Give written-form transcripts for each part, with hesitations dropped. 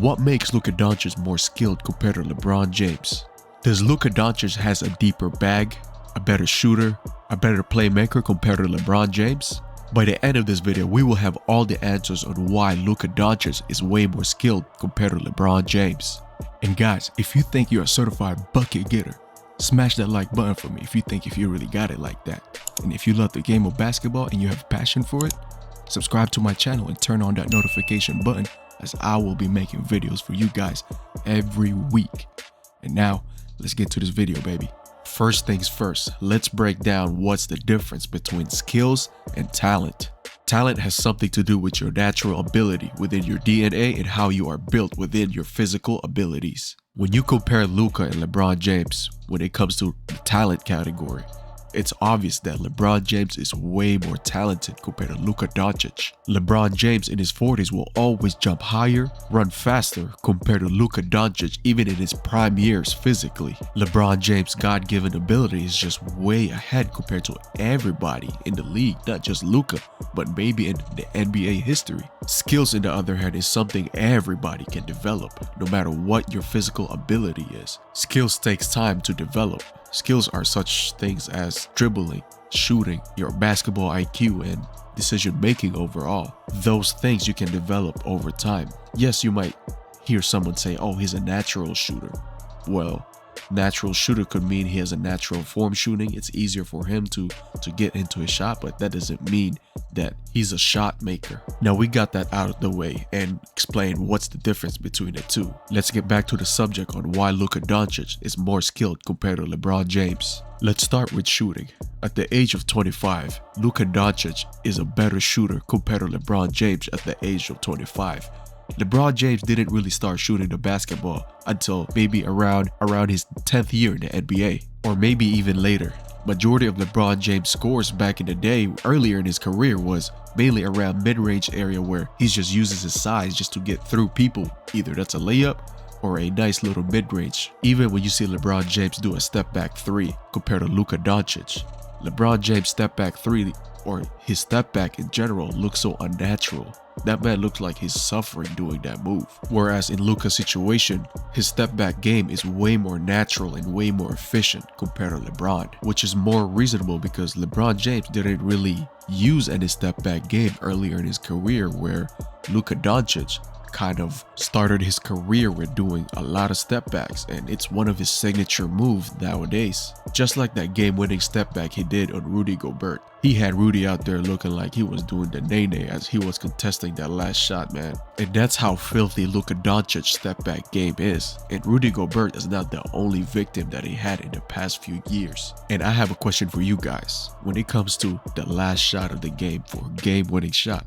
What makes Luka Doncic more skilled compared to LeBron James? Does Luka Doncic has a deeper bag, a better shooter, a better playmaker compared to LeBron James? By the end of this video, we will have all the answers on why Luka Doncic is way more skilled compared to LeBron James. And guys, if you think you're a certified bucket getter, smash that like button for me if you really got it like that. And if you love the game of basketball and you have passion for it, subscribe to my channel and turn on that notification button, as I will be making videos for you guys every week. And now, let's get to this video, baby. First things first, let's break down what's the difference between skills and talent. Talent has something to do with your natural ability within your DNA and how you are built within your physical abilities. When you compare Luka and LeBron James when it comes to the talent category, it's obvious that LeBron James is way more talented compared to Luka Doncic. LeBron James in his 40s will always jump higher, run faster compared to Luka Doncic even in his prime years physically. LeBron James' God-given ability is just way ahead compared to everybody in the league, not just Luka, but maybe in the NBA history. Skills, on the other hand, is something everybody can develop, no matter what your physical ability is. Skills takes time to develop. Skills are such things as dribbling, shooting, your basketball IQ, and decision making overall. Those things you can develop over time. Yes, you might hear someone say, oh, he's a natural shooter. Well, natural shooter could mean he has a natural form shooting. It's easier for him to get into his shot, but that doesn't mean that he's a shot maker. Now we got that out of the way and explain what's the difference between the two. Let's get back to the subject on why Luka Doncic is more skilled compared to LeBron James. Let's start with shooting. At the age of 25, Luka Doncic is a better shooter compared to LeBron James at the age of 25. LeBron James didn't really start shooting the basketball until maybe around his 10th year in the NBA, or maybe even later. Majority of LeBron James scores back in the day earlier in his career was mainly around mid-range area where he just uses his size just to get through people. Either that's a layup or a nice little mid-range. Even when you see LeBron James do a step back three compared to Luka Doncic, LeBron James step back three or his step back in general looks so unnatural. That man looks like he's suffering doing that move. Whereas in Luka's situation, his step back game is way more natural and way more efficient compared to LeBron, which is more reasonable because LeBron James didn't really use any step back game earlier in his career, where Luka Doncic kind of started his career with doing a lot of step backs, and it's one of his signature moves nowadays. Just like that game-winning step back he did on Rudy Gobert. He had Rudy out there looking like he was doing the nay-nay as he was contesting that last shot, man. And that's how filthy Luka Doncic's step back game is. And Rudy Gobert is not the only victim that he had in the past few years. And I have a question for you guys. When it comes to the last shot of the game for a game-winning shot,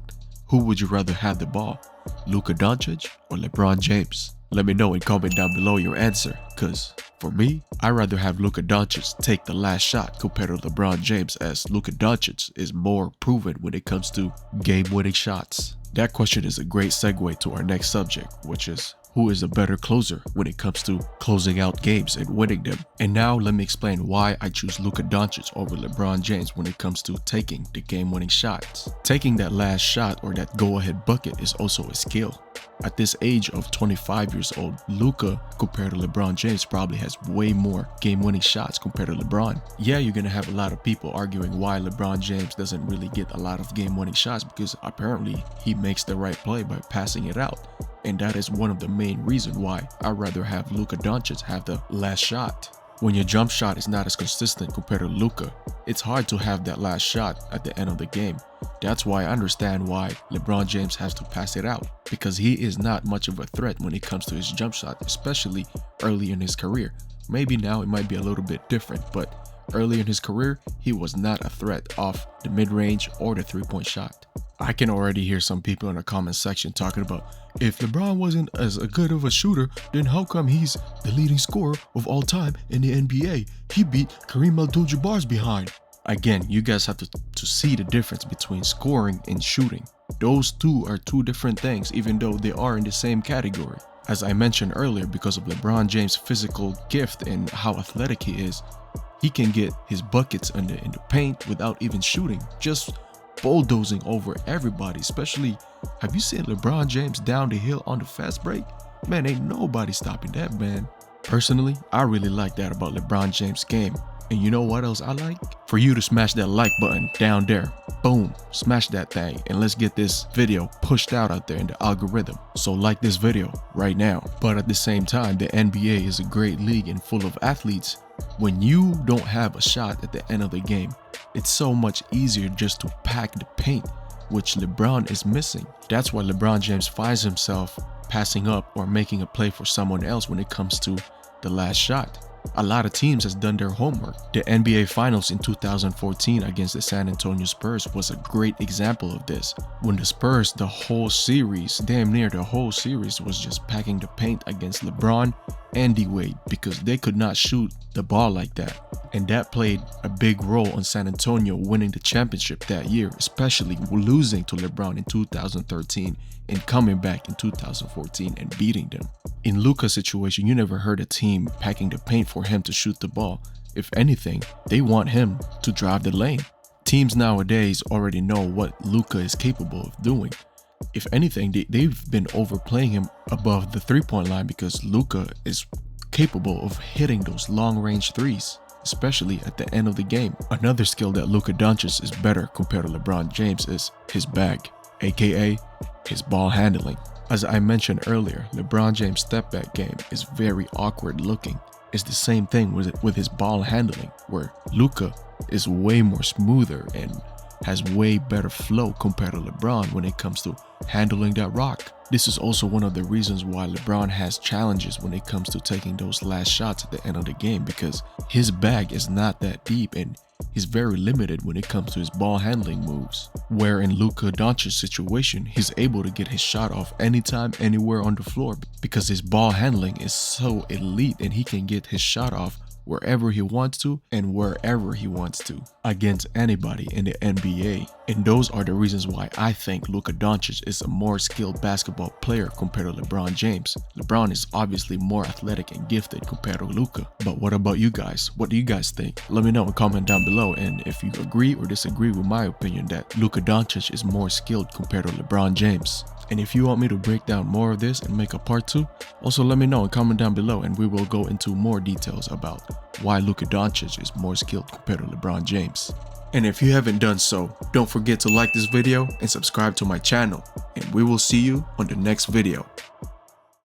who would you rather have the ball? Luka Doncic or LeBron James? Let me know and comment down below your answer, cause for me, I'd rather have Luka Doncic take the last shot compared to LeBron James, as Luka Doncic is more proven when it comes to game-winning shots. That question is a great segue to our next subject, which is who is a better closer when it comes to closing out games and winning them. And now let me explain why I choose Luka Doncic over LeBron James when it comes to taking the game-winning shots. Taking that last shot or that go-ahead bucket is also a skill. At this age of 25 years old, Luka compared to LeBron James probably has way more game-winning shots compared to LeBron. Yeah, you're gonna have a lot of people arguing why LeBron James doesn't really get a lot of game-winning shots, because apparently he makes the right play by passing it out. And that is one of the main reasons why I'd rather have Luka Doncic have the last shot. When your jump shot is not as consistent compared to Luka, it's hard to have that last shot at the end of the game. That's why I understand why LeBron James has to pass it out, because he is not much of a threat when it comes to his jump shot, especially early in his career. Maybe now it might be a little bit different, but early in his career, he was not a threat off the mid-range or the three-point shot. I can already hear some people in the comment section talking about, if LeBron wasn't as good of a shooter, then how come he's the leading scorer of all time in the NBA? He beat Kareem Abdul-Jabbar's behind. Again, you guys have to see the difference between scoring and shooting. Those two are two different things, even though they are in the same category. As I mentioned earlier, because of LeBron James' physical gift and how athletic he is, he can get his buckets in the paint without even shooting, just bulldozing over everybody. Especially, have you seen LeBron James down the hill on the fast break? Man, ain't nobody stopping that man. Personally, I really like that about LeBron James' game. And you know what else I like? For you to smash that like button down there. Boom, smash that thing, and let's get this video pushed out there in the algorithm. So like this video right now. But at the same time, the NBA is a great league and full of athletes. When you don't have a shot at the end of the game, it's so much easier just to pack the paint, which LeBron is missing. That's why LeBron James finds himself passing up or making a play for someone else when it comes to the last shot. A lot of teams has done their homework. The NBA Finals in 2014 against the San Antonio Spurs was a great example of this. When the Spurs, the whole series, damn near the whole series, was just packing the paint against LeBron and D-Wade because they could not shoot the ball like that. And that played a big role on San Antonio winning the championship that year, especially losing to LeBron in 2013 and coming back in 2014 and beating them. In Luka's situation, you never heard a team packing the paint for him to shoot the ball. If anything, they want him to drive the lane. Teams nowadays already know what Luka is capable of doing. If anything, they've been overplaying him above the three-point line because Luka is capable of hitting those long-range threes, especially at the end of the game. Another skill that Luka Doncic is better compared to LeBron James is his bag, aka his ball handling. As I mentioned earlier, LeBron James' step back game is very awkward looking. It's the same thing with his ball handling, where Luka is way more smoother and has way better flow compared to LeBron when it comes to handling that rock. This is also one of the reasons why LeBron has challenges when it comes to taking those last shots at the end of the game, because his bag is not that deep and he's very limited when it comes to his ball handling moves. Where in Luka Doncic's situation, he's able to get his shot off anytime, anywhere on the floor because his ball handling is so elite and he can get his shot off wherever he wants to and wherever he wants to against anybody in the NBA. And those are the reasons why I think Luka Doncic is a more skilled basketball player compared to LeBron James. LeBron is obviously more athletic and gifted compared to Luka. But what about you guys? What do you guys think? Let me know in a comment down below, and if you agree or disagree with my opinion that Luka Doncic is more skilled compared to LeBron James. And if you want me to break down more of this and make a part 2, also let me know and comment down below, and we will go into more details about why Luka Doncic is more skilled compared to LeBron James. And if you haven't done so, don't forget to like this video and subscribe to my channel, and we will see you on the next video.